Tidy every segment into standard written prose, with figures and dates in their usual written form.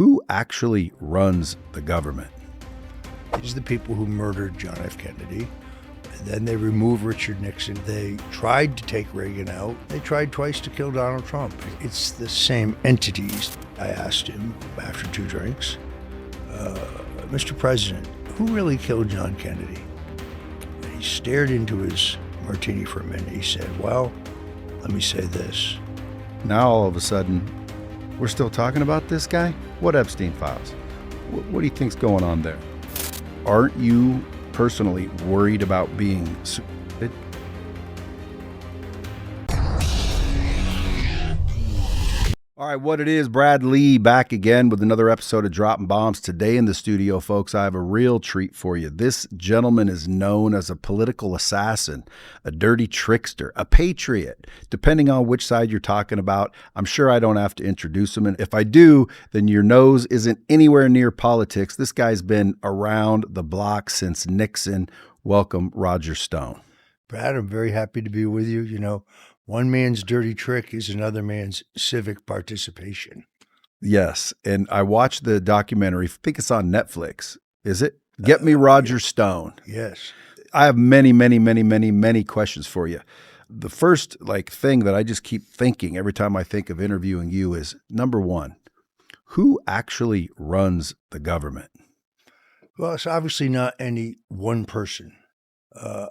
Who actually runs the government? These are the people who murdered John F. Kennedy. And then they removed Richard Nixon. They tried to take Reagan out. They tried twice to kill Donald Trump. It's the same entities. I asked him after 2 drinks, Mr. President, who really killed John Kennedy? And he stared into his martini for a minute. He said, well, let me say this. Now all of a sudden, we're still talking about this guy? What Epstein files? What do you think's going on there? Aren't you personally worried about being stupid? All right, what it is, Brad Lea back again with another episode of Dropping Bombs. Today in the studio, folks, I have a real treat for you. This gentleman is known as a political assassin, a dirty trickster, a patriot, depending on which side you're talking about. I'm sure I don't have to introduce him, and if I do, then your nose isn't anywhere near politics. This guy's been around the block since Nixon. Welcome, Roger Stone. Brad, I'm very happy to be with you. You know, one man's dirty trick is another man's civic participation. Yes, and I watched the documentary. I think it's on Netflix. Is it? Get Me Roger Stone. Yes. I have many questions for you. The first thing that I just keep thinking every time I think of interviewing you is, number one, who actually runs the government? Well, it's obviously not any one person.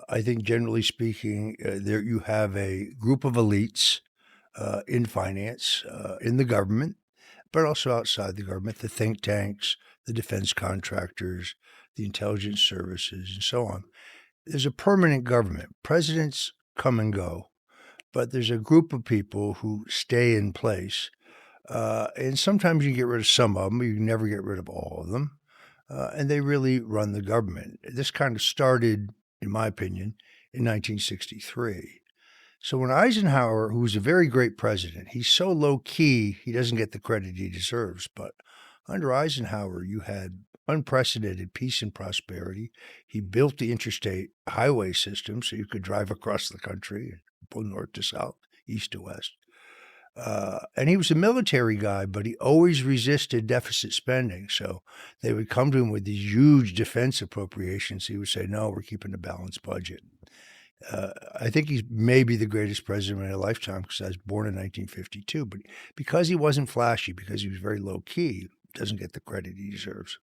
I think generally speaking, there you have a group of elites in finance, in the government, but also outside the government, the think tanks, the defense contractors, the intelligence services, and so on. There's a permanent government. Presidents come and go, but there's a group of people who stay in place. And sometimes you get rid of some of them, but you can never get rid of all of them. And they really run the government. This kind of started, in my opinion, in 1963. So when Eisenhower, who was a very great president, he's so low-key, he doesn't get the credit he deserves. But under Eisenhower, you had unprecedented peace and prosperity. He built the interstate highway system so you could drive across the country, from north to south, east to west. And he was a military guy, but he always resisted deficit spending. So they would come to him with these huge defense appropriations. He would say, no, we're keeping a balanced budget. I think he's maybe the greatest president in my lifetime because I was born in 1952. But because he wasn't flashy, because he was very low key, doesn't get the credit he deserves.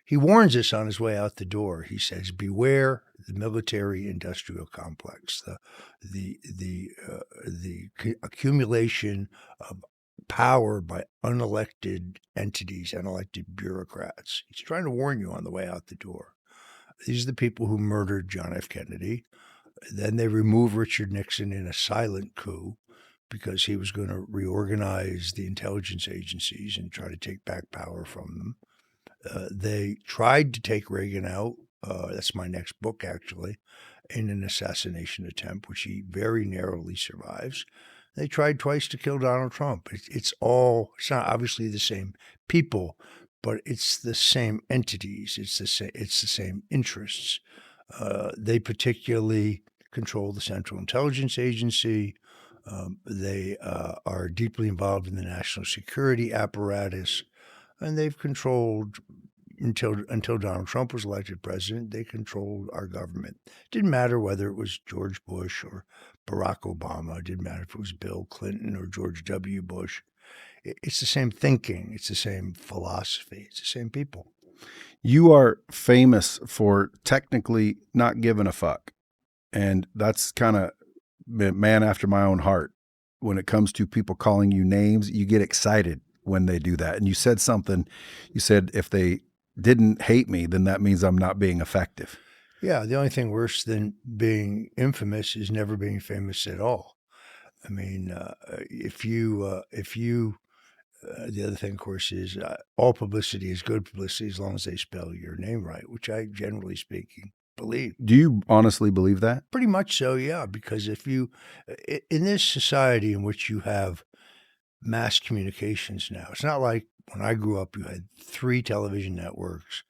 He warns us on his way out the door. He says, beware the military-industrial complex, the accumulation of power by unelected entities, unelected bureaucrats. He's trying to warn you on the way out the door. These are the people who murdered John F. Kennedy. Then they removed Richard Nixon in a silent coup because he was going to reorganize the intelligence agencies and try to take back power from them. They tried to take Reagan out. That's my next book, actually, in an assassination attempt, which he very narrowly survives. They tried twice to kill Donald Trump. It's not obviously the same people, but it's the same entities. It's the same interests. They particularly control the Central Intelligence Agency. They are deeply involved in the national security apparatus. And they've controlled, until Donald Trump was elected president, they controlled our government. It didn't matter whether it was George Bush or Barack Obama. It didn't matter if it was Bill Clinton or George W. Bush. It's the same thinking. It's the same philosophy. It's the same people. You are famous for technically not giving a fuck. And that's kind of man after my own heart. When it comes to people calling you names, you get excited when they do that. And you said something, you said, if they didn't hate me, then that means I'm not being effective. Yeah, the only thing worse than being infamous is never being famous at all. I mean, the other thing, of course, is all publicity is good publicity as long as they spell your name right, which I, generally speaking, believe. Do you honestly believe that? Pretty much so, yeah, because if you, in this society in which you have mass communications now. It's not like when I grew up, you had 3 television networks.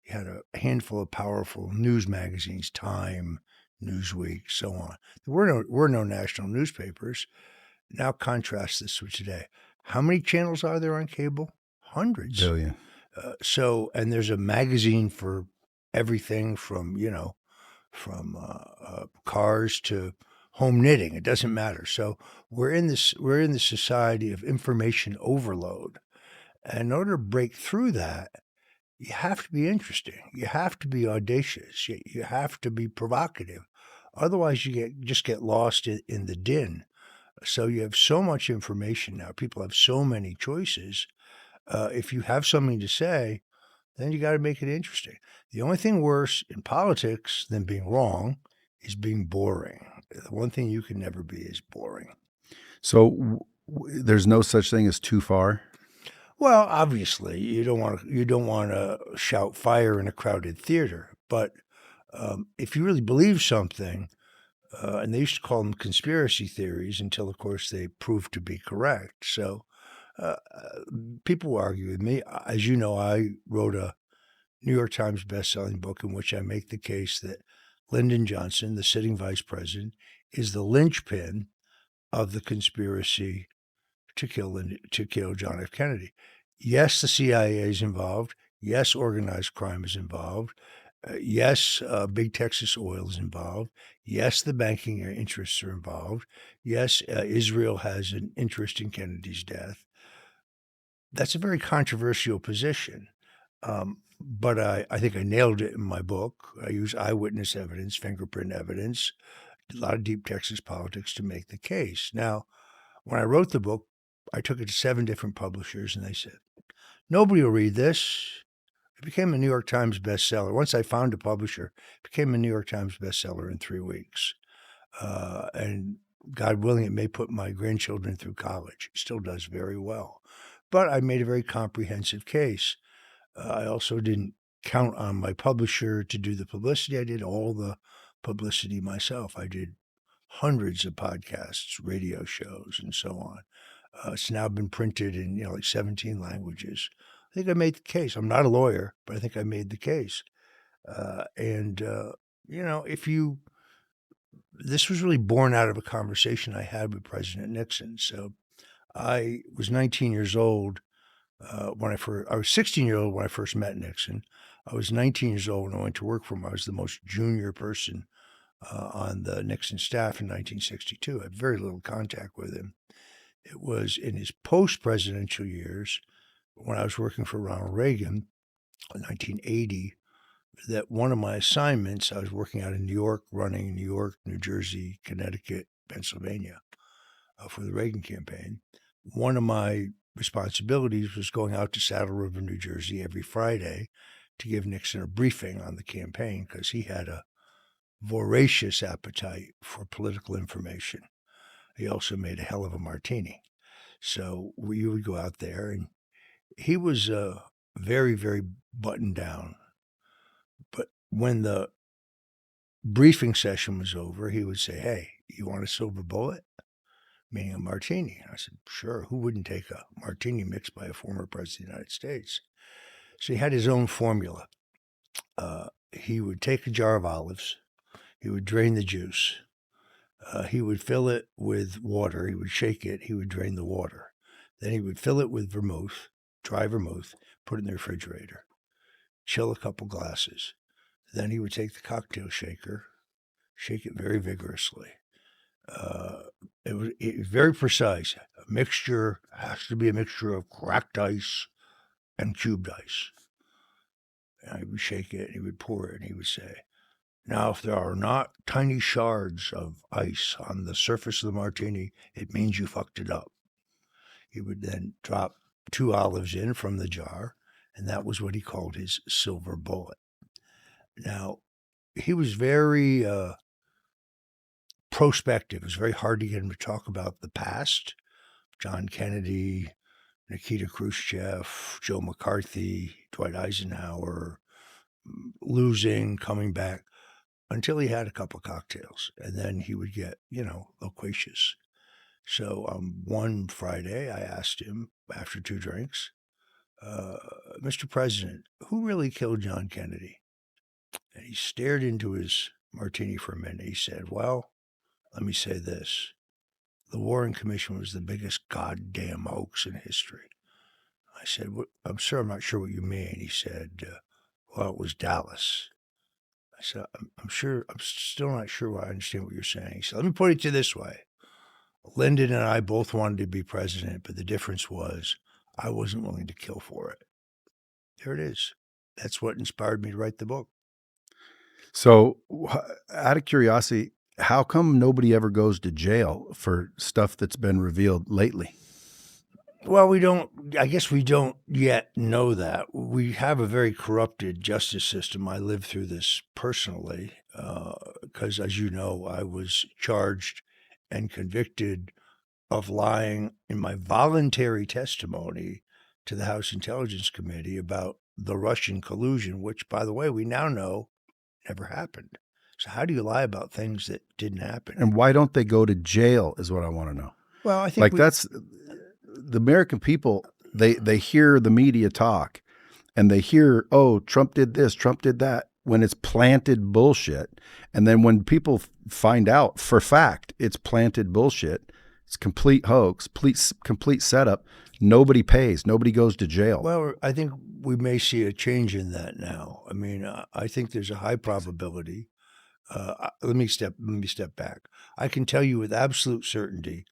You had a handful of powerful news magazines, Time, Newsweek, so on. There were no national newspapers. Now contrast this with today. How many channels are there on cable? hundreds. Billion. And there's a magazine for everything from, from cars to home knitting. It doesn't matter. So we're in this society of information overload. And in order to break through that, you have to be interesting. You have to be audacious. You have to be provocative. Otherwise, you just get lost in the din. So you have so much information now. People have so many choices. If you have something to say, then you got to make it interesting. The only thing worse in politics than being wrong is being boring. The one thing you can never be is boring. So there's no such thing as too far. Well, obviously, you don't want to shout fire in a crowded theater. But if you really believe something, and they used to call them conspiracy theories until, of course, they proved to be correct. So people will argue with me. As you know, I wrote a New York Times best-selling book in which I make the case that Lyndon Johnson, the sitting vice president, is the linchpin of the conspiracy to kill John F. Kennedy. Yes, the CIA is involved. Yes, organized crime is involved. Yes, Big Texas Oil is involved. Yes, the banking interests are involved. Yes, Israel has an interest in Kennedy's death. That's a very controversial position. But I think I nailed it in my book. I use eyewitness evidence, fingerprint evidence, a lot of deep Texas politics to make the case. Now, when I wrote the book, I took it to 7 different publishers, and they said, nobody will read this. It became a New York Times bestseller. Once I found a publisher, it became a New York Times bestseller in 3 weeks. And God willing, it may put my grandchildren through college. It still does very well. But I made a very comprehensive case. I also didn't count on my publisher to do the publicity. I did all the publicity myself. I did hundreds of podcasts, radio shows, and so on. It's now been printed in like 17 languages. I think I made the case. I'm not a lawyer, but I think I made the case. This was really born out of a conversation I had with President Nixon. So I was 19 years old I was 16 years old when I first met Nixon. I was 19 years old when I went to work for him. I was the most junior person on the Nixon staff in 1962. I had very little contact with him. It was in his post-presidential years, when I was working for Ronald Reagan in 1980, that one of my assignments, I was working out in New York, running New York, New Jersey, Connecticut, Pennsylvania for the Reagan campaign. One of my responsibilities was going out to Saddle River, New Jersey every Friday to give Nixon a briefing on the campaign because he had a voracious appetite for political information. He also made a hell of a martini. So we would go out there, and he was very, very buttoned down. But when the briefing session was over, he would say, "Hey, you want a silver bullet?" Meaning a martini. I said, sure, who wouldn't take a martini mixed by a former president of the United States? So he had his own formula. He would take a jar of olives. He would drain the juice. He would fill it with water. He would shake it. He would drain the water. Then he would fill it with vermouth, dry vermouth, put it in the refrigerator, chill a couple glasses. Then he would take the cocktail shaker, shake it very vigorously. It was very precise. A mixture has to be a mixture of cracked ice and cubed ice. And he would shake it, and he would pour it, and he would say, now, if there are not tiny shards of ice on the surface of the martini, it means you fucked it up. He would then drop 2 olives in from the jar, and that was what he called his silver bullet. Now, he was very prospective. It was very hard to get him to talk about the past. John Kennedy, Nikita Khrushchev, Joe McCarthy, Dwight Eisenhower, losing, coming back, until he had a couple cocktails. And then he would get, loquacious. So one Friday, I asked him, after 2 drinks, Mr. President, who really killed John Kennedy? And he stared into his martini for a minute. He said, well, let me say this. The Warren Commission was the biggest goddamn hoax in history. I said, I'm not sure what you mean. He said, well, it was Dallas. I said, I'm still not sure I understand what you're saying. He said, let me put it to you this way. Lyndon and I both wanted to be president, but the difference was I wasn't willing to kill for it. There it is. That's what inspired me to write the book. So, out of curiosity, how come nobody ever goes to jail for stuff that's been revealed lately? Well, I guess we don't yet know that. We have a very corrupted justice system. I lived through this personally because, as you know, I was charged and convicted of lying in my voluntary testimony to the House Intelligence Committee about the Russian collusion, which, by the way, we now know never happened. So how do you lie about things that didn't happen? And why don't they go to jail is what I want to know. Well, I think that's the American people. They hear the media talk and they hear, oh, Trump did this, Trump did that, when it's planted bullshit. And then when people find out for fact it's planted bullshit, it's complete hoax, complete setup, nobody pays, nobody goes to jail. Well, I think we may see a change in that now. I mean, I think there's a high probability. Let me step back. I can tell you with absolute certainty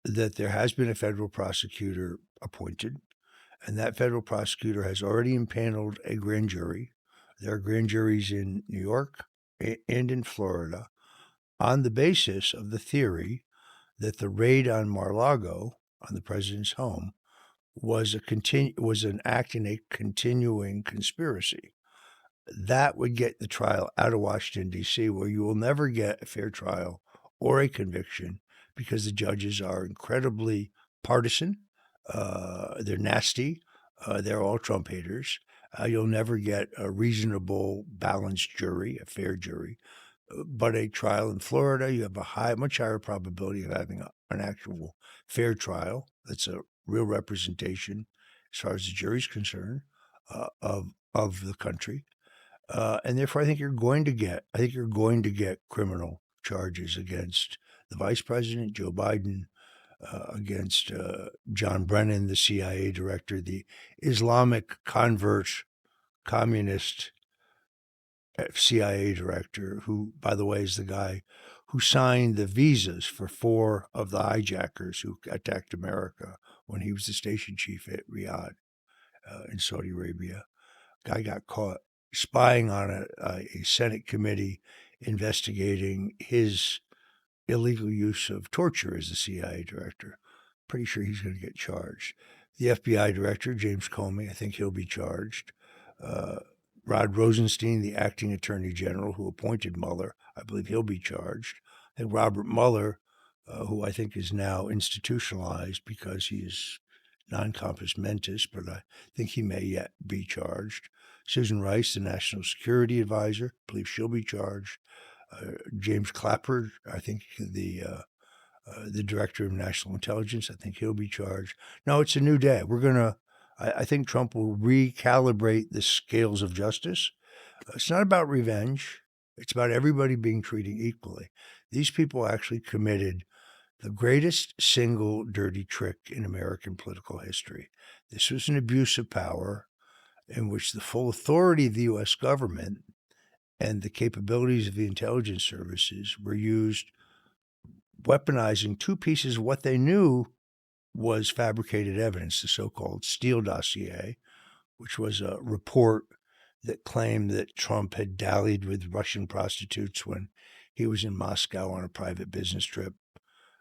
that there has been a federal prosecutor appointed, and that federal prosecutor has already impaneled a grand jury. There are grand juries in New York and in Florida on the basis of the theory that the raid on Mar-a-Lago, on the president's home, was an act in a continuing conspiracy. That would get the trial out of Washington, D.C., where you will never get a fair trial or a conviction because the judges are incredibly partisan. They're nasty. They're all Trump haters. You'll never get a reasonable, balanced jury, a fair jury. But a trial in Florida, you have a much higher probability of having an actual fair trial. That's a real representation, as far as the jury's concerned, of the country. And therefore, I think you're going to get criminal charges against the vice president, Joe Biden, against John Brennan, the CIA director, the Islamic convert, communist CIA director, who, by the way, is the guy who signed the visas for 4 of the hijackers who attacked America when he was the station chief at Riyadh in Saudi Arabia. Guy got caught spying on a Senate committee investigating his illegal use of torture as the CIA director. Pretty sure he's going to get charged. The FBI director, James Comey, I think he'll be charged. Rod Rosenstein, the acting attorney general who appointed Mueller, I believe he'll be charged. I think Robert Mueller, who I think is now institutionalized because he is non-compos mentis, but I think he may yet be charged. Susan Rice, the national security advisor, I believe she'll be charged. James Clapper, I think the director of national intelligence, I think he'll be charged. No, it's a new day. I think Trump will recalibrate the scales of justice. It's not about revenge. It's about everybody being treated equally. These people actually committed the greatest single dirty trick in American political history. This was an abuse of power in which the full authority of the U.S. government and the capabilities of the intelligence services were used, weaponizing 2 pieces of what they knew was fabricated evidence, the so-called Steele dossier, which was a report that claimed that Trump had dallied with Russian prostitutes when he was in Moscow on a private business trip,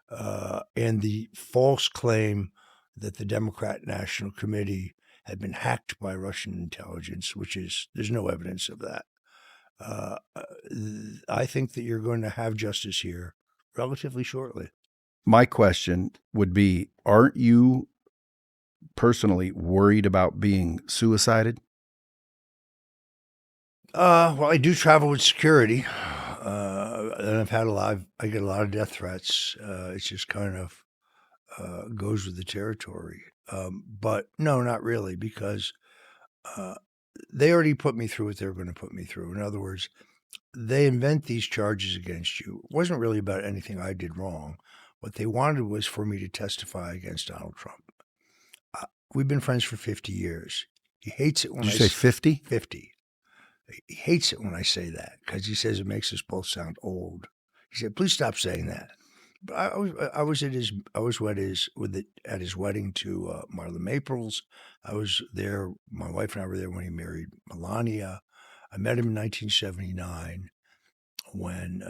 and the false claim that the Democrat National Committee had been hacked by Russian intelligence, there's no evidence of that. I think that you're going to have justice here relatively shortly. My question would be, aren't you personally worried about being suicided? Well, I do travel with security, and I get a lot of death threats. It's just kind of goes with the territory. But no, not really, because they already put me through what they were going to put me through. In other words, they invent these charges against you. It wasn't really about anything I did wrong. What they wanted was for me to testify against Donald Trump. We've been friends for 50 years. He hates it when Did you say 50? 50. He hates it when I say that because he says it makes us both sound old. He said, "Please stop saying that." But I was at his at his wedding to Marla Maples. I was there. My wife and I were there when he married Melania. I met him in 1979 when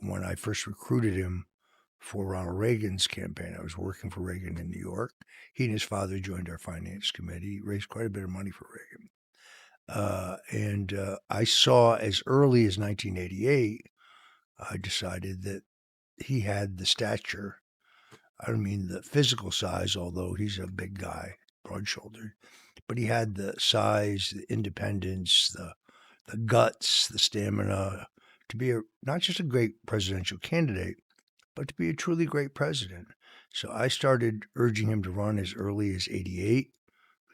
when I first recruited him for Ronald Reagan's campaign. I was working for Reagan in New York. He and his father joined our finance committee, raised quite a bit of money for Reagan. I saw as early as 1988, I decided that he had the stature. I don't mean the physical size, although he's a big guy, broad-shouldered, but he had the size, the independence, the guts, the stamina to be not just a great presidential candidate, but to be a truly great president. So I started urging him to run as early as 88,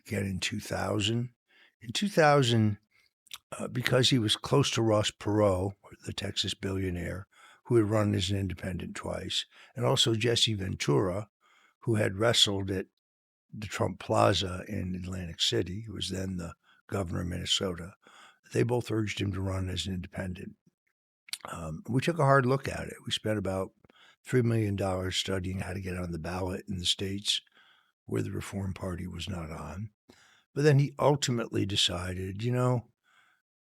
again in 2000. In 2000, because he was close to Ross Perot, the Texas billionaire, who had run as an independent twice, and also Jesse Ventura, who had wrestled at the Trump Plaza in Atlantic City, who was then the governor of Minnesota. They both urged him to run as an independent. We took a hard look at it. We spent about $3 million studying how to get on the ballot in the states where the Reform Party was not on. But then he ultimately decided,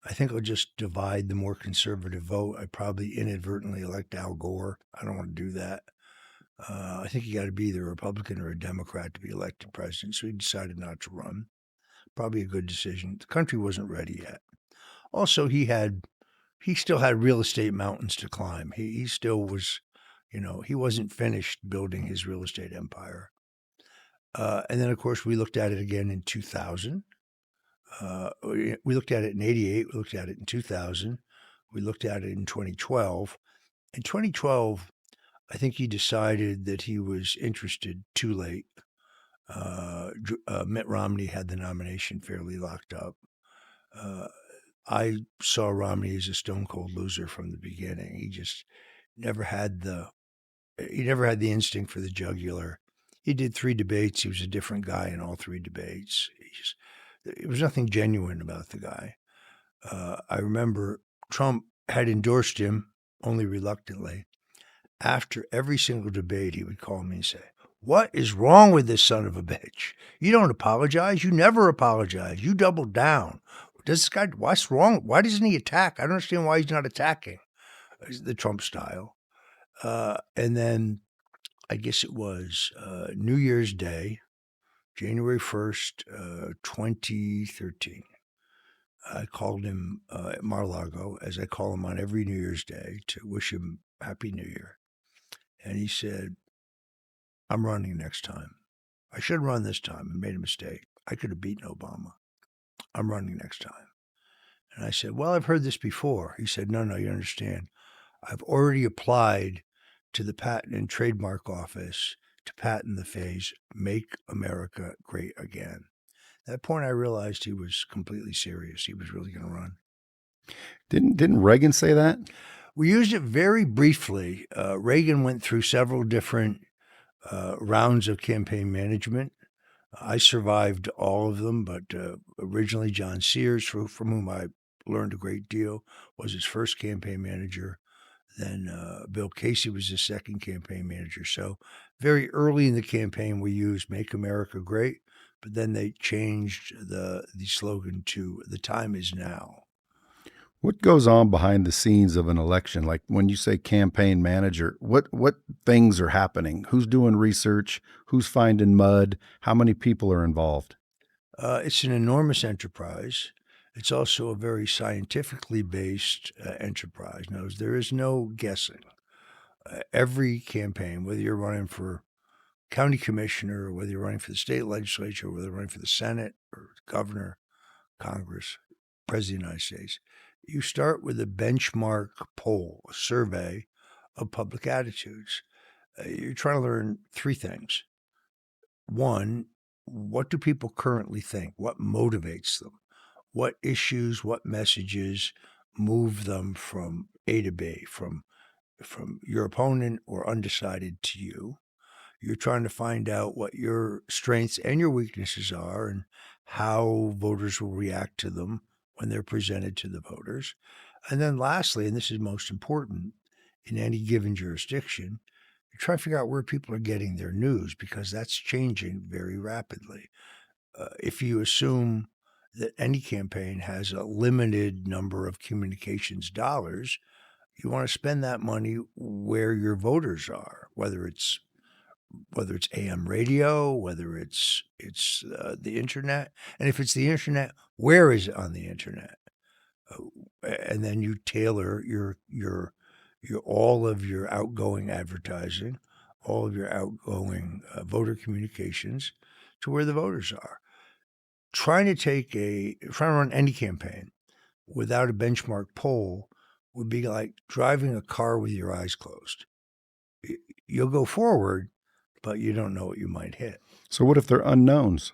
I think I'll just divide the more conservative vote. I probably inadvertently elect Al Gore. I don't want to do that. I think you got to be either a Republican or a Democrat to be elected president. So he decided not to run. Probably a good decision. The country wasn't ready yet. Also, he still had real estate mountains to climb. He still was, he wasn't finished building his real estate empire. And then, of course, we looked at it again in 2000. We looked at it in 88. We looked at it in 2000. We looked at it in 2012. In 2012, I think he decided that he was interested too late. Mitt Romney had the nomination fairly locked up. I saw Romney as a stone cold loser from the beginning. He just never had the instinct for the jugular. He did 3 debates. He was a different guy in all 3 debates. There was nothing genuine about the guy. I remember Trump had endorsed him, only reluctantly. After every single debate, he would call me and say, "What is wrong with this son of a bitch? You don't apologize. You never apologize. You double down. Does this guy, what's wrong? Why doesn't he attack? I don't understand why he's not attacking." The Trump style. And then I guess it was New Year's Day, January 1st, 2013. I called him at Mar-a-Lago, as I call him on every New Year's Day, to wish him Happy New Year. And he said, "I'm running next time. I should run this time. I made a mistake. I could have beaten Obama. I'm running next time." And I said, "Well, I've heard this before." He said, No, you understand. I've already applied to the Patent and Trademark Office to patent the phrase, "Make America Great Again." At that point, I realized he was completely serious. He was really going to run. Didn't Reagan say that? We used it very briefly. Reagan went through several different rounds of campaign management. I survived all of them, but originally John Sears, from whom I learned a great deal, was his first campaign manager. Then Bill Casey was his second campaign manager. So very early in the campaign, we used "Make America Great," but then they changed the slogan to "The time is now." What goes on behind the scenes of an election? Like when you say campaign manager, what things are happening? Who's doing research? Who's finding mud? How many people are involved? It's an enormous enterprise. It's also a very scientifically based enterprise. Now, there is no guessing. Every campaign, whether you're running for county commissioner, or whether you're running for the state legislature, or whether you're running for the Senate or governor, Congress, President of the United States, you start with a benchmark poll, a survey of public attitudes. You're trying to learn 3 things. One, what do people currently think? What motivates them? What issues, what messages move them from A to B, from your opponent or undecided to you? You're trying to find out what your strengths and your weaknesses are and how voters will react to them when they're presented to the voters. And then lastly, and this is most important in any given jurisdiction, you try to figure out where people are getting their news because that's changing very rapidly. If you assume that any campaign has a limited number of communications dollars, you want to spend that money where your voters are, whether it's AM radio, whether it's the internet, and if it's the internet, where is it on the internet? And then you tailor your all of your outgoing advertising, all of your outgoing voter communications to where the voters are. Trying to run any campaign without a benchmark poll would be like driving a car with your eyes closed. You'll go forward, but you don't know what you might hit. So what if they're unknowns?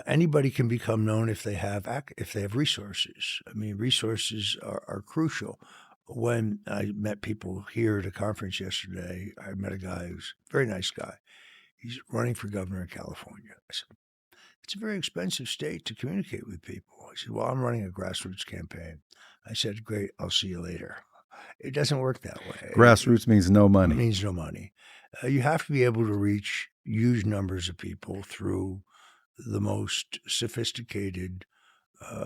Anybody can become known if they have resources. I mean, resources are crucial. When I met people here at a conference yesterday, I met a guy who's a very nice guy. He's running for governor of California. I said, it's a very expensive state to communicate with people. He said, well, I'm running a grassroots campaign. I said, great, I'll see you later. It doesn't work that way. Grassroots means no money. It means no money. You have to be able to reach huge numbers of people through the most sophisticated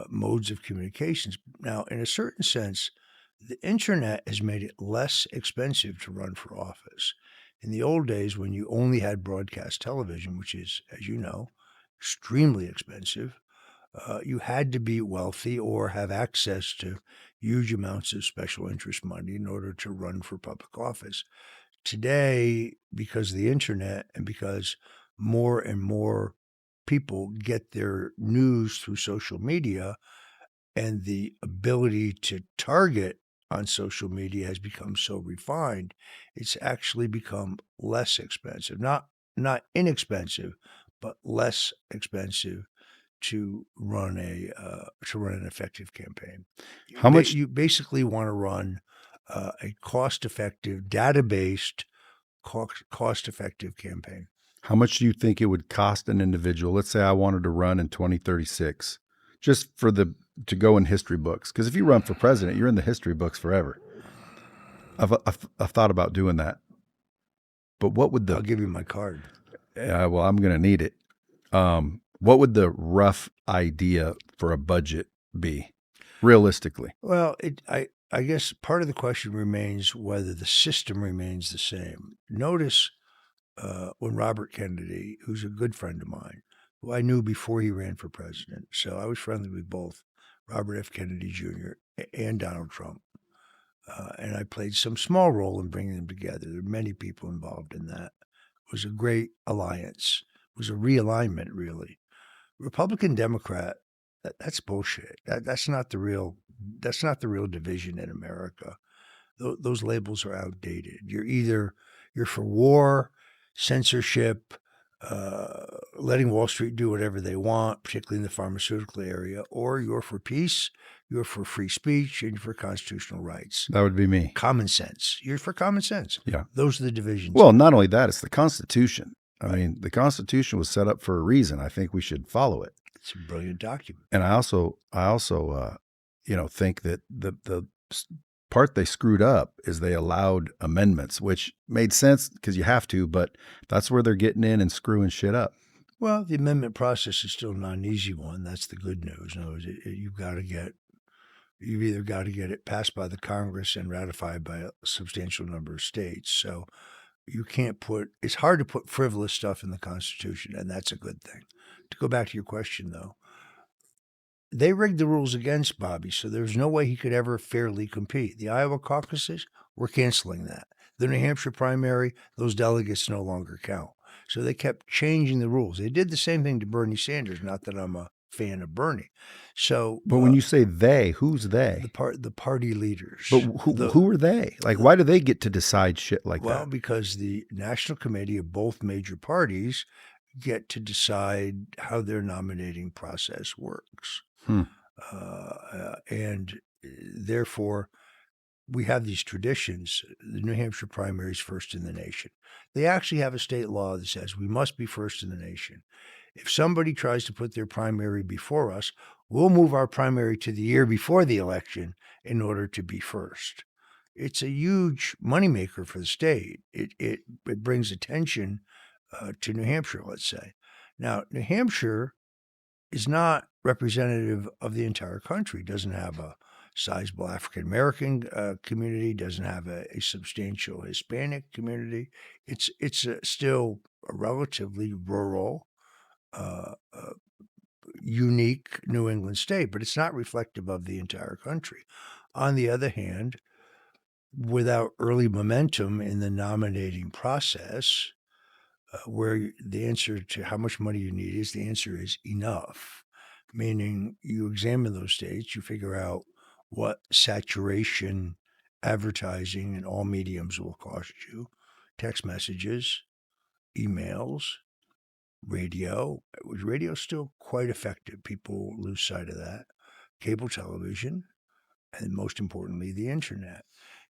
modes of communications. Now, in a certain sense, the internet has made it less expensive to run for office. In the old days, when you only had broadcast television, which is, as you know, extremely expensive, you had to be wealthy or have access to huge amounts of special interest money in order to run for public office. Today, because of the internet and because more and more people get their news through social media, and the ability to target on social media has become so refined, it's actually become less expensive. Not inexpensive, but less expensive to run an effective campaign. How much you basically want to run a cost-effective, data-based, cost-effective campaign? How much do you think it would cost an individual? Let's say I wanted to run in 2036, just to go in history books. Because if you run for president, you're in the history books forever. I've thought about doing that. But what would I'll give you my card. Well, I'm going to need it. What would the rough idea for a budget be, realistically? Well, I guess part of the question remains whether the system remains the same. Notice when Robert Kennedy, who's a good friend of mine, who I knew before he ran for president, so I was friendly with both Robert F. Kennedy Jr. and Donald Trump. And I played some small role in bringing them together. There are many people involved in that. It was a great alliance. It was a realignment, really. Republican Democrat, that's bullshit. That's not the real division in America. Those labels are outdated. You're for war, censorship, letting Wall Street do whatever they want, particularly in the pharmaceutical area, or you're for peace, you're for free speech, and you're for constitutional rights. That would be me. Common sense. You're for common sense. Yeah. Those are the divisions. Well, not only that, it's the Constitution. I mean, the Constitution was set up for a reason. I think we should follow it. It's a brilliant document. And I also, think that the part they screwed up is they allowed amendments, which made sense because you have to, but that's where they're getting in and screwing shit up. Well, the amendment process is still not an easy one. That's the good news. No, you've either got to get it passed by the Congress and ratified by a substantial number of states. So it's hard to put frivolous stuff in the Constitution, and that's a good thing. To go back to your question, though, they rigged the rules against Bobby, so there's no way he could ever fairly compete. The Iowa caucuses, we're canceling that. The New Hampshire primary, those delegates no longer count. So they kept changing the rules. They did the same thing to Bernie Sanders, not that I'm a fan of Bernie. So, but when you say they, who's they? The party leaders. But who are they? Like, why do they get to decide shit like that? Well, because the National Committee of both major parties get to decide how their nominating process works. And therefore, we have these traditions. The New Hampshire primary is first in the nation. They actually have a state law that says we must be first in the nation. If somebody tries to put their primary before us, we'll move our primary to the year before the election in order to be first. It's a huge moneymaker for the state. It brings attention to New Hampshire, let's say. Now, New Hampshire is not representative of the entire country. It doesn't have a sizable African American community. Doesn't have a substantial Hispanic community. It's still a relatively rural, unique New England state, but it's not reflective of the entire country. On the other hand, without early momentum in the nominating process, where the answer to how much money you need is the answer is enough, meaning you examine those states, you figure out what saturation advertising in all mediums will cost you, text messages, emails, radio. Was radio still quite effective? People lose sight of that. Cable television, and most importantly, the internet.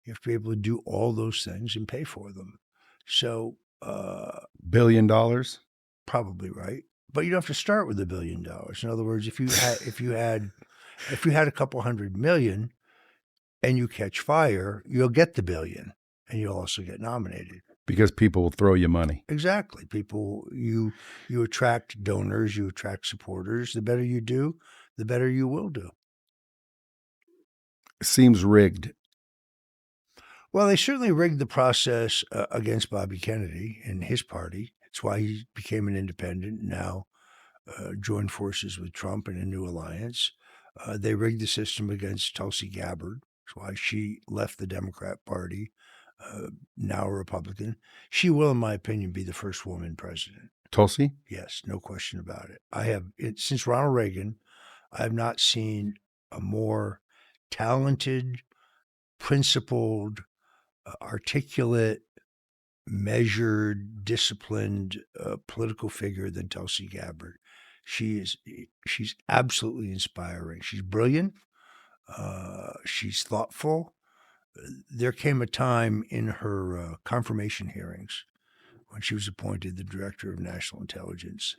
You have to be able to do all those things and pay for them. So, $1 billion? probably right. But you don't have to start with $1 billion. In other words, if you had a couple $100 million and you catch fire, you'll get the $1 billion, and you'll also get nominated. Because people will throw you money. Exactly. People, you attract donors, you attract supporters. The better you do, the better you will do. Seems rigged. Well, they certainly rigged the process against Bobby Kennedy and his party. It's why he became an independent, now joined forces with Trump in a new alliance. They rigged the system against Tulsi Gabbard. That's why she left the Democrat Party, now a Republican. She will, in my opinion, be the first woman president. Tulsi? Yes, no question about it. Since Ronald Reagan, I have not seen a more talented, principled, articulate, measured, disciplined political figure than Tulsi Gabbard. She's absolutely inspiring. She's brilliant. She's thoughtful. There came a time in her confirmation hearings when she was appointed the Director of National Intelligence,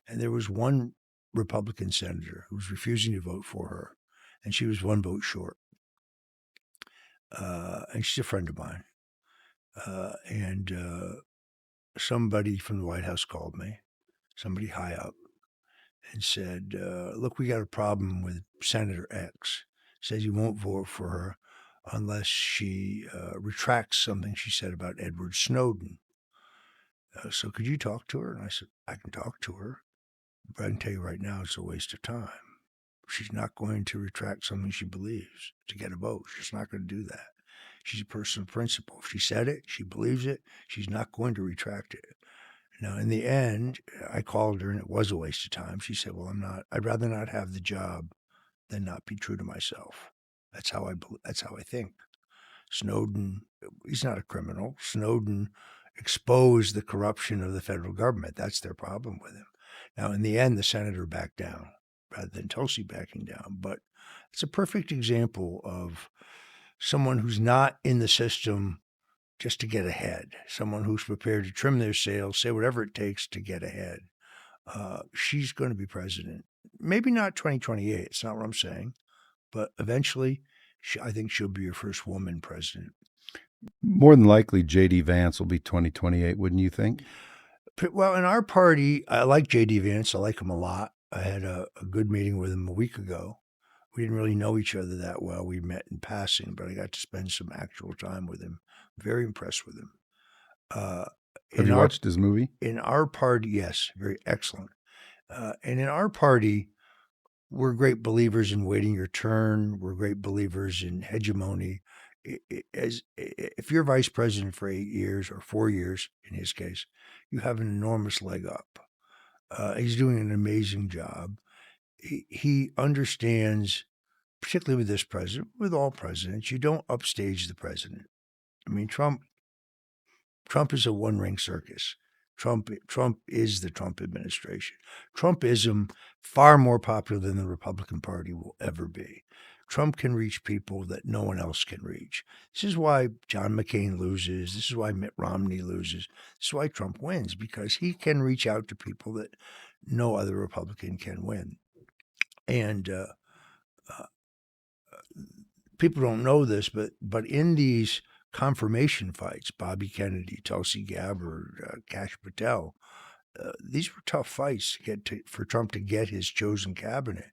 and there was one Republican senator who was refusing to vote for her, and she was one vote short. And she's a friend of mine. And somebody from the White House called me, somebody high up, and said, look, we got a problem with Senator X. Says you won't vote for her unless she retracts something she said about Edward Snowden. So could you talk to her? And I said, I can talk to her, but I can tell you right now it's a waste of time. She's not going to retract something she believes to get a vote. She's not going to do that. She's a person of principle. If she said it, she believes it, she's not going to retract it. Now, in the end, I called her and it was a waste of time. She said, well, I'd rather not have the job than not be true to myself. That's how I think. Snowden, he's not a criminal. Snowden exposed the corruption of the federal government. That's their problem with him. Now, in the end, the senator backed down rather than Tulsi backing down. But it's a perfect example of someone who's not in the system just to get ahead, someone who's prepared to trim their sails, say whatever it takes to get ahead. She's going to be president. Maybe not 2028. It's not what I'm saying. But eventually, I think she'll be your first woman president. More than likely, J.D. Vance will be 2028, wouldn't you think? Well, in our party, I like J.D. Vance. I like him a lot. I had a good meeting with him a week ago. We didn't really know each other that well. We met in passing, but I got to spend some actual time with him. Very impressed with him. Have you watched his movie? In our party, yes, very excellent. And in our party, we're great believers in waiting your turn. We're great believers in hegemony. If you're vice president for 8 years or 4 years, in his case, you have an enormous leg up. He's doing an amazing job. He understands, particularly with this president, with all presidents, you don't upstage the president. I mean, Trump is a one-ring circus. Trump is the Trump administration. Trumpism far more popular than the Republican Party will ever be. Trump can reach people that no one else can reach. This is why John McCain loses. This is why Mitt Romney loses. This is why Trump wins, because he can reach out to people that no other Republican can win. And people don't know this, but in these confirmation fights, Bobby Kennedy, Tulsi Gabbard, Kash Patel, these were tough fights for Trump to get his chosen cabinet.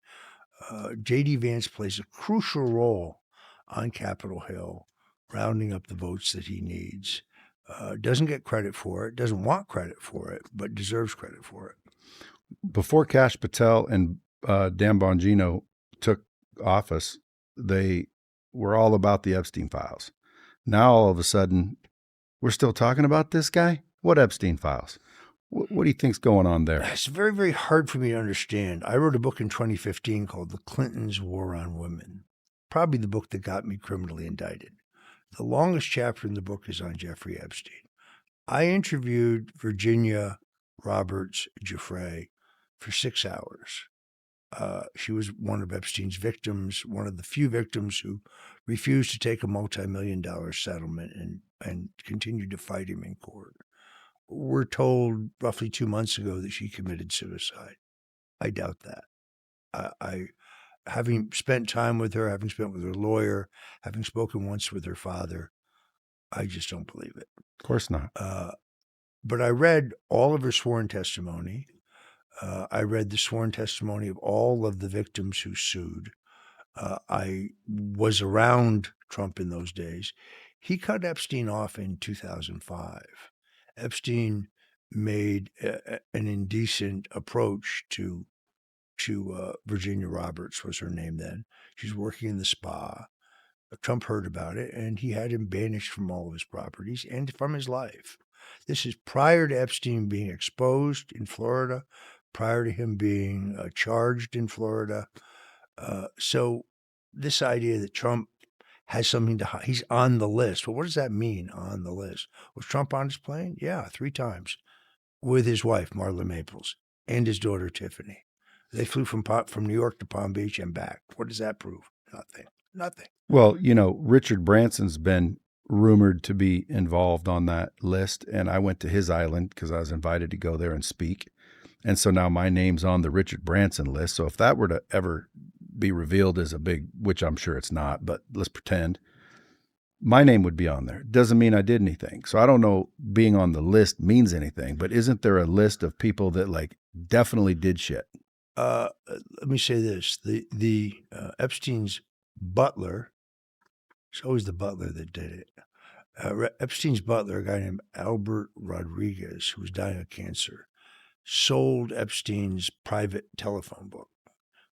J.D. Vance plays a crucial role on Capitol Hill, rounding up the votes that he needs. Doesn't get credit for it, doesn't want credit for it, but deserves credit for it. Before Kash Patel and Dan Bongino took office, they were all about the Epstein files. Now, all of a sudden, we're still talking about this guy? What Epstein files? What do you think's going on there? It's very, very hard for me to understand. I wrote a book in 2015 called The Clintons' War on Women, probably the book that got me criminally indicted. The longest chapter in the book is on Jeffrey Epstein. I interviewed Virginia Roberts Giuffre for 6 hours. She was one of Epstein's victims, one of the few victims who refused to take a multi-million-dollar settlement and continued to fight him in court. We're told roughly 2 months ago that she committed suicide. I doubt that. I having spent time with her, having spent with her lawyer, having spoken once with her father, I just don't believe it. Of course not. But I read all of her sworn testimony. I read the sworn testimony of all of the victims who sued. I was around Trump in those days. He cut Epstein off in 2005. Epstein made an indecent approach to Virginia Roberts, was her name then. She's working in the spa. Trump heard about it, and he had him banished from all of his properties and from his life. This is prior to Epstein being exposed in Florida, prior to him being charged in Florida. So this idea that Trump has something to hide, he's on the list. Well, what does that mean, on the list? Was Trump on his plane? Yeah, 3 times with his wife, Marla Maples, and his daughter, Tiffany. They flew from New York to Palm Beach and back. What does that prove? Nothing. Well, Richard Branson's been rumored to be involved on that list, and I went to his island because I was invited to go there and speak. And so now my name's on the Richard Branson list. So if that were to ever be revealed as a big, which I'm sure it's not, but let's pretend, my name would be on there. Doesn't mean I did anything. So I don't know being on the list means anything, but isn't there a list of people that definitely did shit? Let me say this. The Epstein's butler, it's always the butler that did it. Epstein's butler, a guy named Albert Rodriguez, who was dying of cancer, sold Epstein's private telephone book.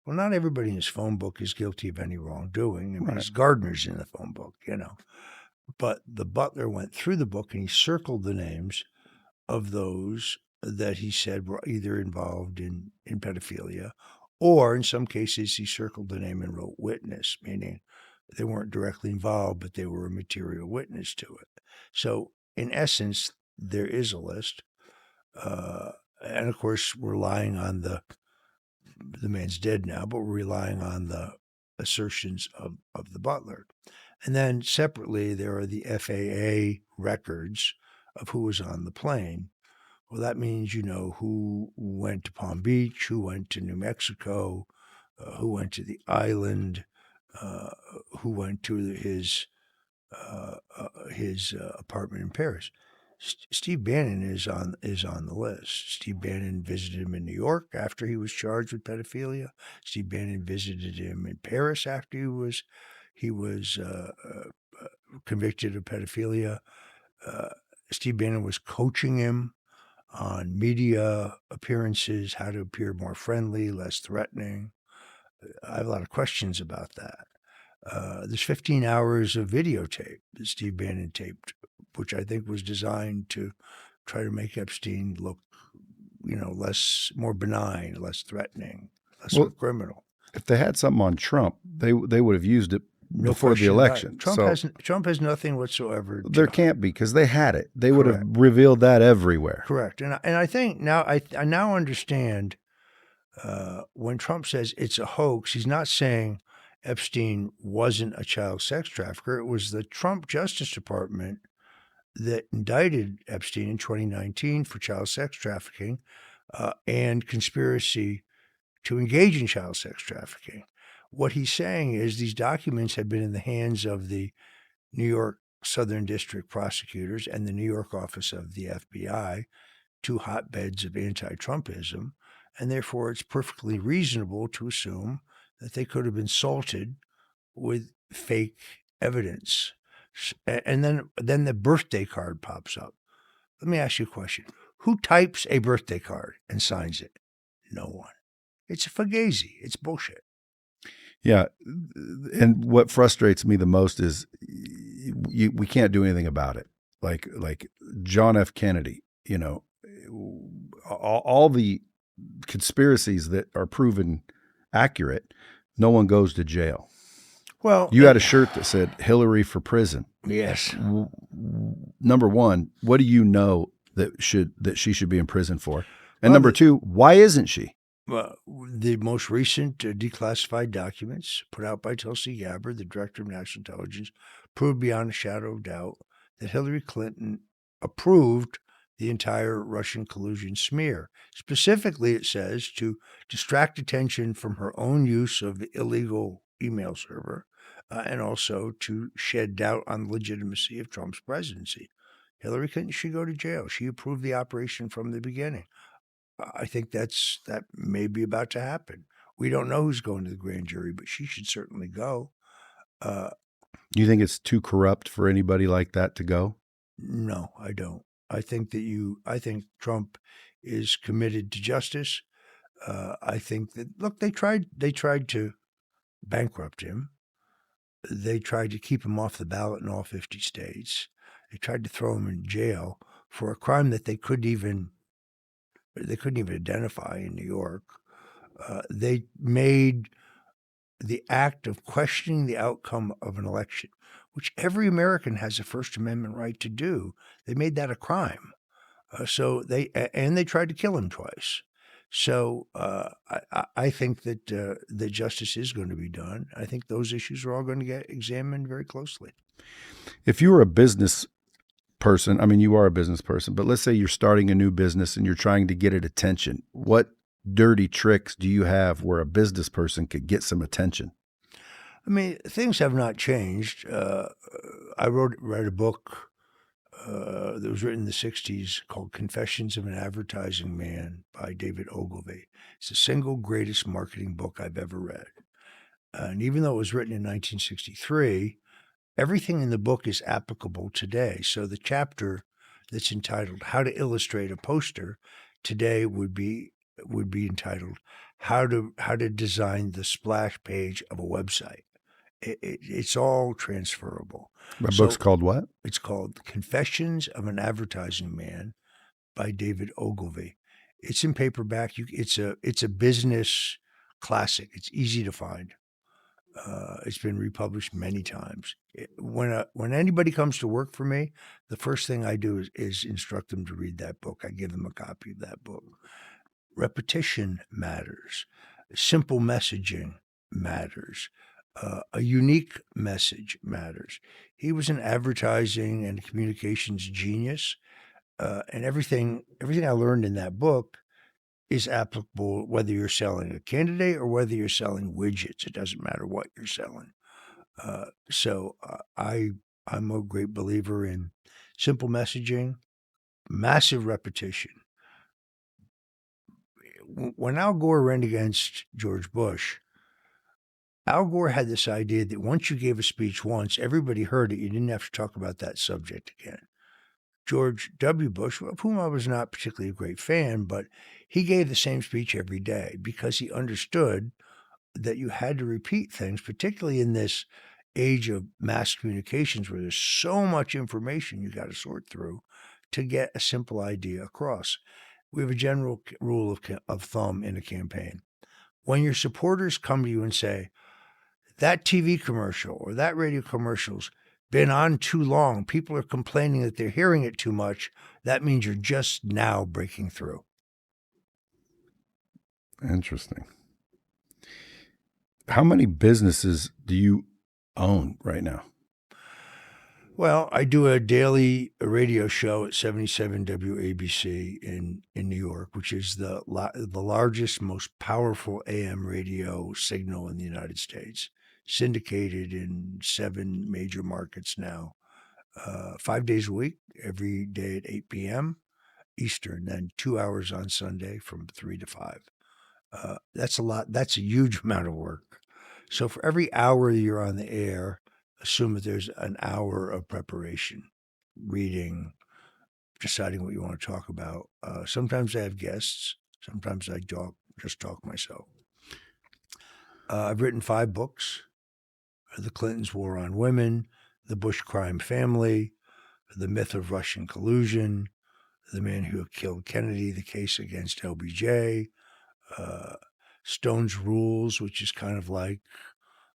Well, not everybody in his phone book is guilty of any wrongdoing. I mean, His gardener's in the phone book, But the butler went through the book and he circled the names of those that he said were either involved in pedophilia, or in some cases he circled the name and wrote witness, meaning they weren't directly involved, but they were a material witness to it. So in essence, there is a list. And of course, we're relying on the man's dead now, but we're relying on the assertions of the butler. And then separately, there are the FAA records of who was on the plane. Well, that means who went to Palm Beach, who went to New Mexico, who went to the island, who went to his apartment in Paris. Steve Bannon is on the list. Steve Bannon visited him in New York after he was charged with pedophilia. Steve Bannon visited him in Paris after he was convicted of pedophilia. Steve Bannon was coaching him on media appearances, how to appear more friendly, less threatening. I have a lot of questions about that. There's 15 hours of videotape that Steve Bannon taped, which I think was designed to try to make Epstein look, more benign, less threatening, less of a criminal. If they had something on Trump, they would have used it before the election. Trump has nothing whatsoever. There can't be, because they had it. They would have revealed that everywhere. Correct. And I think now I now understand when Trump says it's a hoax, he's not saying Epstein wasn't a child sex trafficker. It was the Trump Justice Department that indicted Epstein in 2019 for child sex trafficking and conspiracy to engage in child sex trafficking. What he's saying is these documents had been in the hands of the New York Southern District prosecutors and the New York office of the FBI, two hotbeds of anti-Trumpism, and therefore it's perfectly reasonable to assume that they could have been salted with fake evidence. And then the birthday card pops up. Let me ask you a question. Who types a birthday card and signs it? No one. It's a fugazi. It's bullshit. Yeah. And what frustrates me the most is we can't do anything about it. Like John F. Kennedy, all the conspiracies that are proven accurate, no one goes to jail. Well, you had a shirt that said Hillary for prison. Yes. Number one, what do you know that she should be in prison for? And number two, why isn't she? Well, the most recent declassified documents put out by Tulsi Gabbard, the director of national intelligence, proved beyond a shadow of doubt that Hillary Clinton approved the entire Russian collusion smear. Specifically, it says to distract attention from her own use of the illegal email server and also to shed doubt on the legitimacy of Trump's presidency. Hillary Clinton should go to jail. She approved the operation from the beginning. I think that may be about to happen. We don't know who's going to the grand jury, but she should certainly go. You think it's too corrupt for anybody like that to go? No, I don't. I think Trump is committed to justice. I think that, look, they tried to bankrupt him. They tried to keep him off the ballot in all 50 states. They tried to throw him in jail for a crime that they couldn't even identify in New York. They made the act of questioning the outcome of an election, which every American has a First Amendment right to do. They made that a crime. So they tried to kill him twice. So I think that the justice is going to be done. I think those issues are all going to get examined very closely. If you were a business person, I mean, you are a business person, but let's say you're starting a new business and you're trying to get it attention. What dirty tricks do you have where a business person could get some attention? I mean, things have not changed. I read a book that was written in the 60s called Confessions of an Advertising Man by David Ogilvy. It's the single greatest marketing book I've ever read. And even though it was written in 1963, everything in the book is applicable today. So the chapter that's entitled How to Illustrate a Poster today would be entitled How to Design the Splash Page of a Website. It's all transferable. My book's called what? It's called Confessions of an Advertising Man by David Ogilvy. It's in paperback. It's a business classic. It's easy to find. It's been republished many times. When anybody comes to work for me, the first thing I do is instruct them to read that book. I give them a copy of that book. Repetition matters. Simple messaging matters. A unique message matters. He was an advertising and communications genius, and everything I learned in that book is applicable whether you're selling a candidate or whether you're selling widgets. It doesn't matter what you're selling. So I'm a great believer in simple messaging, massive repetition. When Al Gore ran against George Bush, Al Gore had this idea that once you gave a speech once, everybody heard it. You didn't have to talk about that subject again. George W. Bush, of whom I was not particularly a great fan, but he gave the same speech every day because he understood that you had to repeat things, particularly in this age of mass communications where there's so much information you got to sort through to get a simple idea across. We have a general rule of thumb in a campaign. When your supporters come to you and say, that TV commercial or that radio commercial's been on too long, people are complaining that they're hearing it too much, that means you're just now breaking through. Interesting. How many businesses do you own right now? Well, I do a daily radio show at 77 WABC in New York, which is the largest, most powerful AM radio signal in the United States, syndicated in 7 major markets now, 5 days a week, every day at 8 p.m. Eastern, then 2 hours on Sunday from 3 to 5. That's a lot. That's a huge amount of work. So for every hour you're on the air, assume that there's an hour of preparation, reading, deciding what you want to talk about. Sometimes I have guests. Sometimes I just talk myself. I've written 5 books: The Clintons' War on Women, The Bush Crime Family, The Myth of Russian Collusion, The Man Who Killed Kennedy, The Case Against LBJ, Stone's Rules, which is kind of like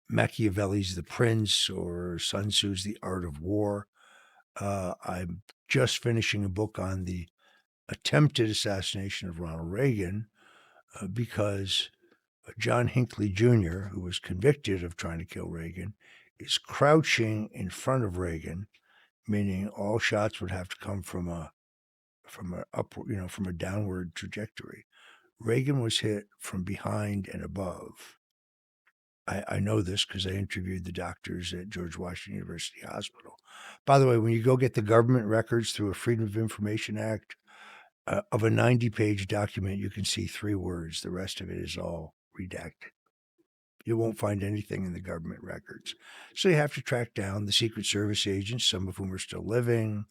Machiavelli's The Prince or Sun Tzu's The Art of War. I'm just finishing a book on the attempted assassination of Ronald Reagan because John Hinckley Jr., who was convicted of trying to kill Reagan, is crouching in front of Reagan, meaning all shots would have to come from a upward, from a downward trajectory. Reagan was hit from behind and above. I know this because I interviewed the doctors at George Washington University Hospital. By the way, when you go get the government records through a Freedom of Information Act, of a 90-page document, you can see 3 words. The rest of it is all redacted. You won't find anything in the government records. So you have to track down the Secret Service agents, some of whom are still living,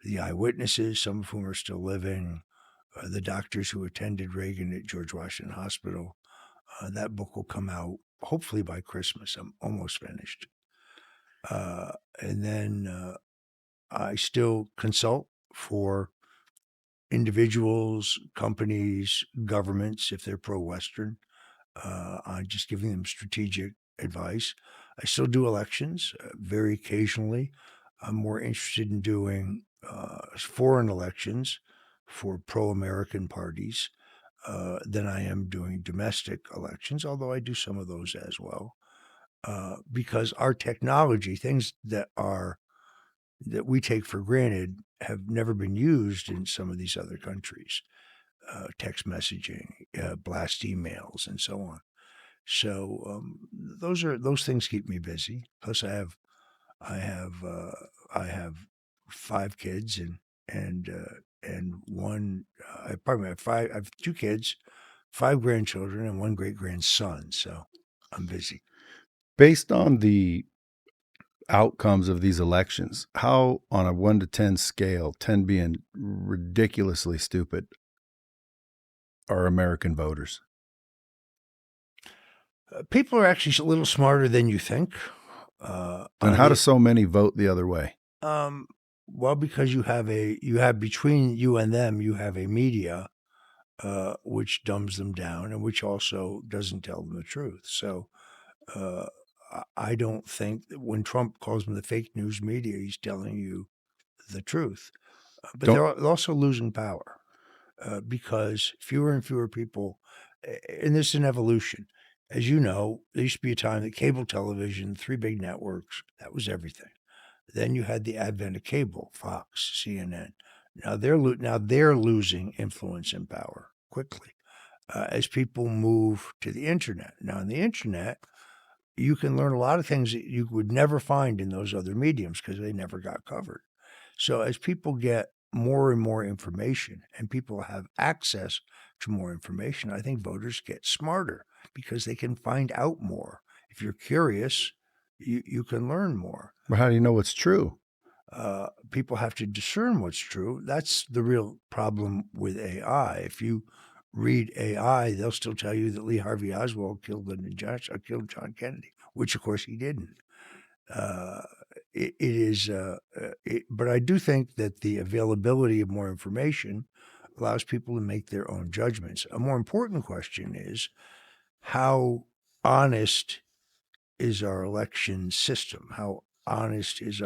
the eyewitnesses, some of whom are still living, the doctors who attended Reagan at George Washington Hospital. That book will come out hopefully by Christmas. I'm almost finished. And then I still consult for individuals, companies, governments, if they're pro-Western. I'm just giving them strategic advice. I still do elections very occasionally. I'm more interested in doing foreign elections for pro-American parties than I am doing domestic elections, although I do some of those as well. Because our technology, things that we take for granted, have never been used in some of these other countries. Text messaging, blast emails, and so on. So those things keep me busy. Plus, I have 5 kids and one. I have 2 kids, 5 grandchildren, and 1 great grandson. So I'm busy. Based on the outcomes of these elections, how, on a 1 to 10 scale, 10 being ridiculously stupid, are American voters? People are actually a little smarter than you think. And how do so many vote the other way? Well, because you have between you and them, you have a media which dumbs them down and which also doesn't tell them the truth. So I don't think that when Trump calls them the fake news media, he's telling you the truth. But they're also losing power because fewer and fewer people, and this is an evolution. As you know, there used to be a time that cable television, 3 big networks, that was everything. Then you had the advent of cable, Fox, CNN. Now they're losing influence and power quickly as people move to the internet. Now on the internet, you can learn a lot of things that you would never find in those other mediums because they never got covered. So as people get more and more information and people have access to more information, I think voters get smarter because they can find out more. If you're curious, you can learn more. Well, how do you know what's true? People have to discern what's true. That's the real problem with AI. If you read AI, they'll still tell you that Lee Harvey Oswald killed John Kennedy, which of course he didn't. But I do think that the availability of more information allows people to make their own judgments. A more important question is how honest is our election system? How honest is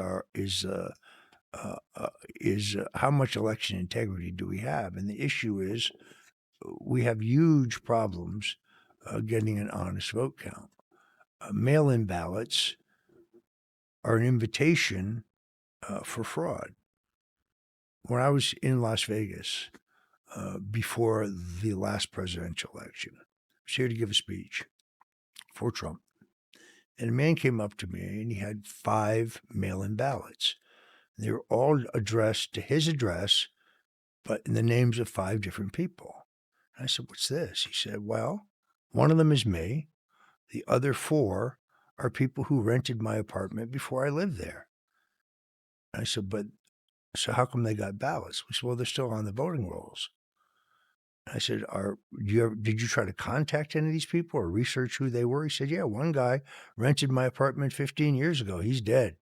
how much election integrity do we have? And the issue is we have huge problems getting an honest vote count. Mail-in ballots are an invitation for fraud. When I was in Las Vegas before the last presidential election, I was here to give a speech for Trump. And a man came up to me and he had 5 mail-in ballots. They were all addressed to his address, but in the names of 5 different people. And I said, "What's this?" He said, "Well, one of them is me. The other 4 are people who rented my apartment before I lived there." And I said, "But so how come they got ballots?" We said, "Well, they're still on the voting rolls." I said, did you try to contact any of these people or research who they were? He said, "Yeah, one guy rented my apartment 15 years ago. He's dead,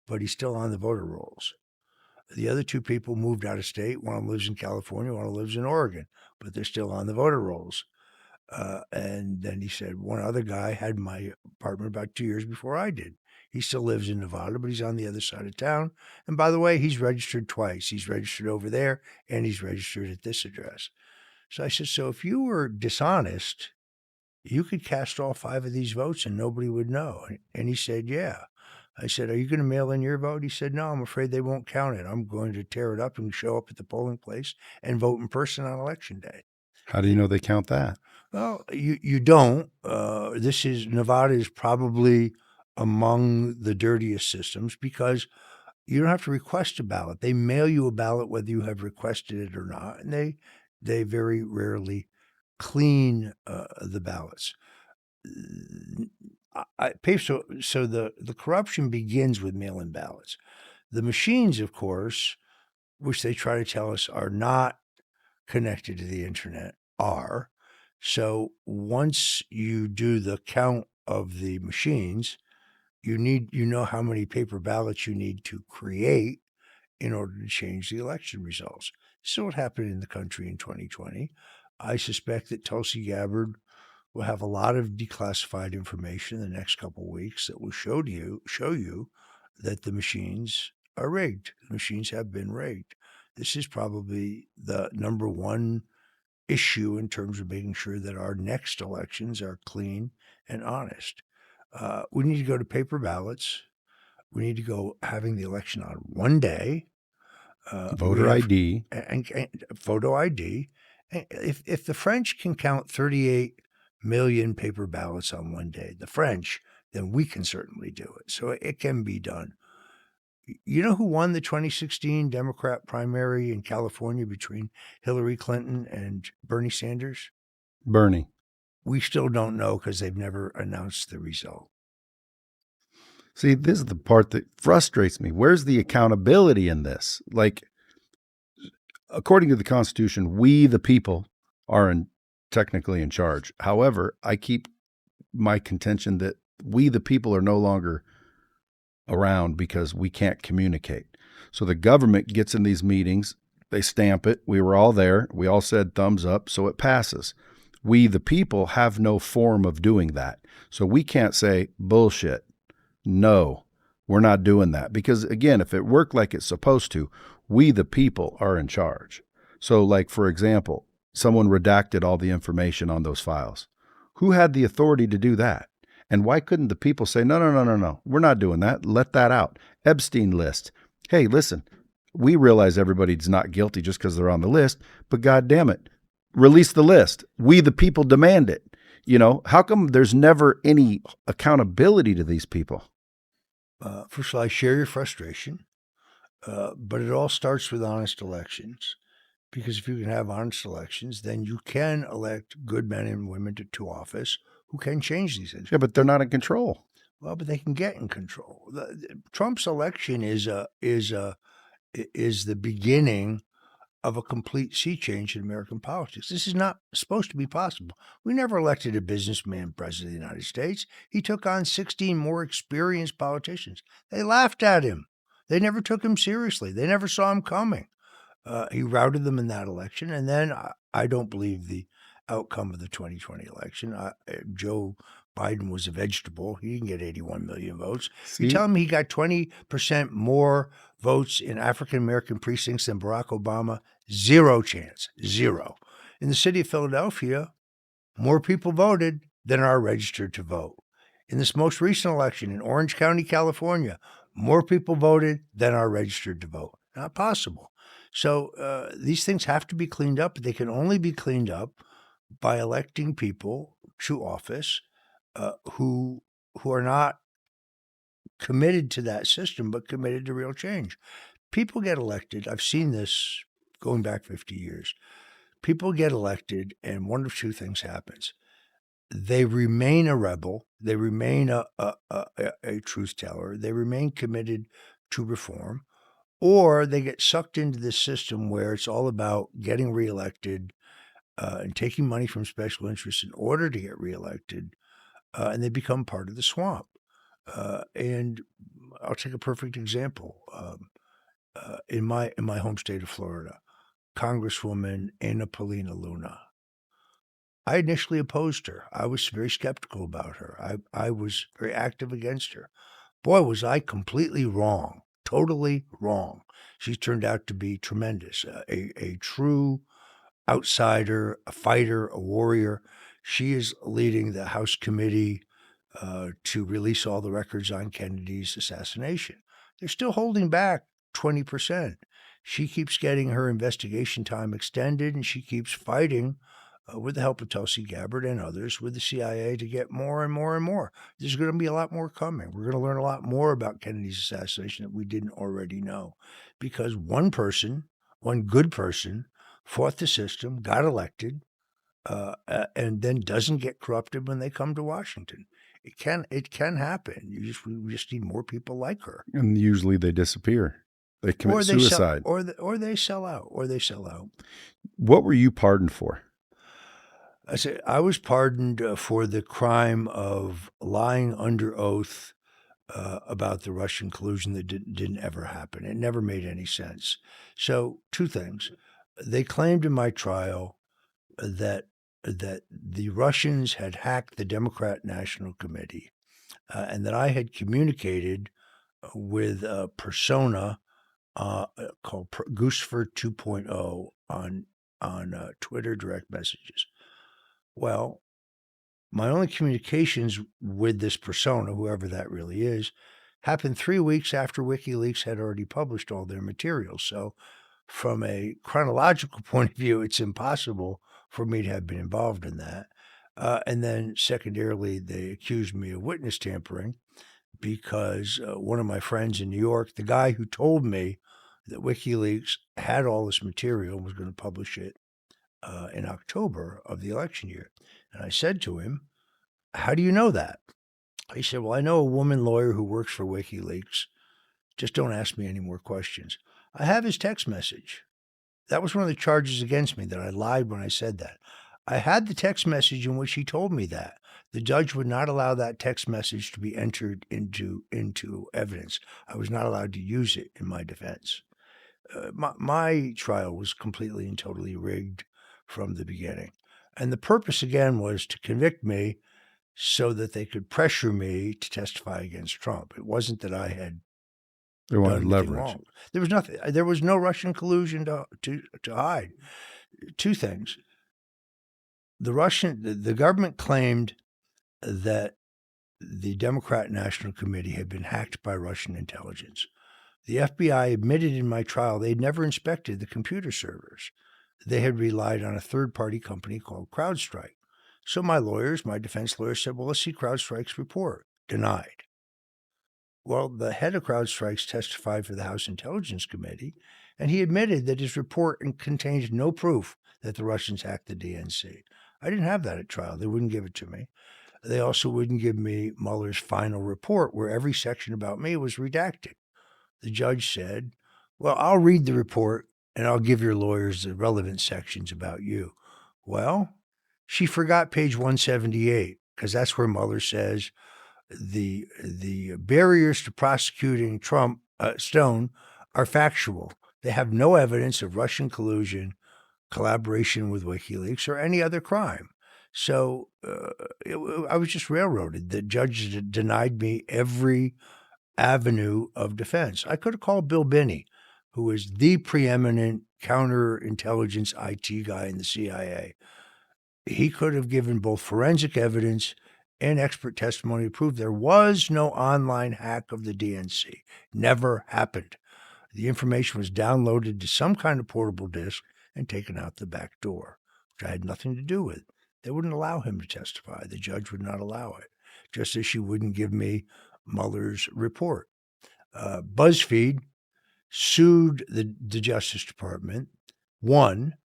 but he's still on the voter rolls. The other 2 people moved out of state. One of them lives in California, one of them lives in Oregon, but they're still on the voter rolls." And then he said, "One other guy had my apartment about 2 years before I did. He still lives in Nevada, but he's on the other side of town. And by the way, he's registered twice. He's registered over there and he's registered at this address." So I said, "So if you were dishonest, you could cast all 5 of these votes and nobody would know." And he said, "Yeah." I said, "Are you going to mail in your vote?" He said, "No, I'm afraid they won't count it. I'm going to tear it up and show up at the polling place and vote in person on election day." How do you know they count that? Well, you don't. Nevada is probably among the dirtiest systems because you don't have to request a ballot. They mail you a ballot whether you have requested it or not, and they very rarely clean the ballots. So the corruption begins with mail-in ballots. The machines, of course, which they try to tell us are not connected to the internet, are. So once you do the count of the machines, you know how many paper ballots you need to create in order to change the election results. This is what happened in the country in 2020. I suspect that Tulsi Gabbard will have a lot of declassified information in the next couple of weeks that will show you that the machines are rigged. The machines have been rigged. This is probably the number one issue in terms of making sure that our next elections are clean and honest. We need to go to paper ballots. We need to go having the election on one day. Voter ID. And photo ID. And if the French can count 38 million paper ballots on one day, the French, then we can certainly do it. So it can be done. You know who won the 2016 Democrat primary in California between Hillary Clinton and Bernie Sanders? Bernie. We still don't know because they've never announced the result. See, this is the part that frustrates me. Where's the accountability in this? Like, according to the Constitution, we, the people, are technically in charge. However, I keep my contention that we, the people, are no longer around because we can't communicate. So the government gets in these meetings, they stamp it. We were all there. We all said thumbs up, so it passes. We, the people, have no form of doing that. So we can't say bullshit. No, we're not doing that. Because again, if it worked like it's supposed to, we, the people, are in charge. So like, for example, someone redacted all the information on those files. Who had the authority to do that? And why couldn't the people say, no, we're not doing that. Let that out. Epstein list. Hey, listen, we realize everybody's not guilty just because they're on the list, but God damn it, release the list. We, the people, demand it. You know, how come there's never any accountability to these people? First of all, I share your frustration, but it all starts with honest elections. Because if you can have honest elections, then you can elect good men and women to office who can change these things. Yeah, but they're not in control. Well, but they can get in control. Trump's election is the beginning of a complete sea change in American politics. This is not supposed to be possible. We never elected a businessman president of the United States. He took on 16 more experienced politicians. They laughed at him. They never took him seriously. They never saw him coming. He routed them in that election. And then I don't believe the outcome of the 2020 election. Joe Biden was a vegetable. He didn't get 81 million votes. See? You tell me he got 20% more votes in African-American precincts than Barack Obama? Zero chance. Zero. In the city of Philadelphia, more people voted than are registered to vote. In this most recent election in Orange County, California, more people voted than are registered to vote. Not possible. So these things have to be cleaned up. They can only be cleaned up by electing people to office who are not committed to that system, but committed to real change. People get elected. I've seen this going back 50 years. People get elected, and one of two things happens. They remain a rebel. They remain a truth teller. They remain committed to reform, or they get sucked into this system where it's all about getting reelected and taking money from special interests in order to get reelected, and they become part of the swamp. And I'll take a perfect example. In my home state of Florida, Congresswoman Ana Paulina Luna. I initially opposed her. I was very skeptical about her. I was very active against her. Boy, was I completely wrong, totally wrong. She turned out to be tremendous, a true outsider, a fighter, a warrior. She is leading the House committee to release all the records on Kennedy's assassination. They're still holding back 20%. She keeps getting her investigation time extended, and she keeps fighting with the help of Tulsi Gabbard and others with the CIA to get more and more and more. There's going to be a lot more coming. We're going to learn a lot more about Kennedy's assassination that we didn't already know, because one person, one good person, fought the system, got elected, and then doesn't get corrupted when they come to Washington. It can happen. We just need more people like her. And usually they disappear. They commit suicide. Or they sell out. What were you pardoned for? I was pardoned for the crime of lying under oath about the Russian collusion that didn't ever happen. It never made any sense. So two things. They claimed in my trial that the Russians had hacked the Democrat National Committee and that I had communicated with a persona called Gooseford 2.0 on Twitter direct messages. Well, my only communications with this persona, whoever that really is, happened 3 weeks after WikiLeaks had already published all their materials. So from a chronological point of view, it's impossible for me to have been involved in that. And then secondarily, they accused me of witness tampering because one of my friends in New York, the guy who told me that WikiLeaks had all this material and was going to publish it in October of the election year. And I said to him, "How do you know that?" He said, "Well, I know a woman lawyer who works for WikiLeaks. Just don't ask me any more questions." I have his text message. That was one of the charges against me, that I lied when I said that. I had the text message in which he told me that. The judge would not allow that text message to be entered into evidence. I was not allowed to use it in my defense. My trial was completely and totally rigged from the beginning. And the purpose, again, was to convict me so that they could pressure me to testify against Trump. It wasn't that I had They wanted done anything leverage. wrong. There was nothing. There was no Russian collusion to hide. Two things. The government claimed that the Democrat National Committee had been hacked by Russian intelligence. The FBI admitted in my trial they'd never inspected the computer servers. They had relied on a third-party company called CrowdStrike. So my defense lawyers said, "Well, let's see CrowdStrike's report." Denied. Well, the head of CrowdStrike testified for the House Intelligence Committee, and he admitted that his report contained no proof that the Russians hacked the DNC. I didn't have that at trial. They wouldn't give it to me. They also wouldn't give me Mueller's final report, where every section about me was redacted. The judge said, "Well, I'll read the report, and I'll give your lawyers the relevant sections about you." Well, she forgot page 178, because that's where Mueller says the barriers to prosecuting Stone are factual. They have no evidence of Russian collusion, collaboration with WikiLeaks, or any other crime. So I was just railroaded. The judge denied me every avenue of defense. I could have called Bill Binney, who is the preeminent counterintelligence IT guy in the CIA. He could have given both forensic evidence and expert testimony to prove there was no online hack of the DNC. Never happened. The information was downloaded to some kind of portable disk and taken out the back door, which I had nothing to do with. They wouldn't allow him to testify. The judge would not allow it, just as she wouldn't give me Mueller's report. BuzzFeed sued the Justice Department, won,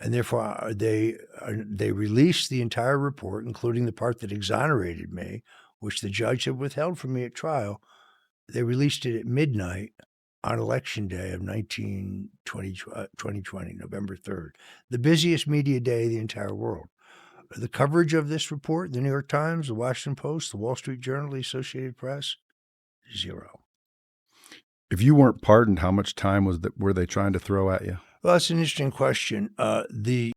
and therefore they released the entire report, including the part that exonerated me, which the judge had withheld from me at trial. They released it at midnight on Election Day of 2020, November 3rd, the busiest media day of the entire world. The coverage of this report, the New York Times, the Washington Post, the Wall Street Journal, the Associated Press, zero. If you weren't pardoned, how much time were they trying to throw at you? Well, that's an interesting question. The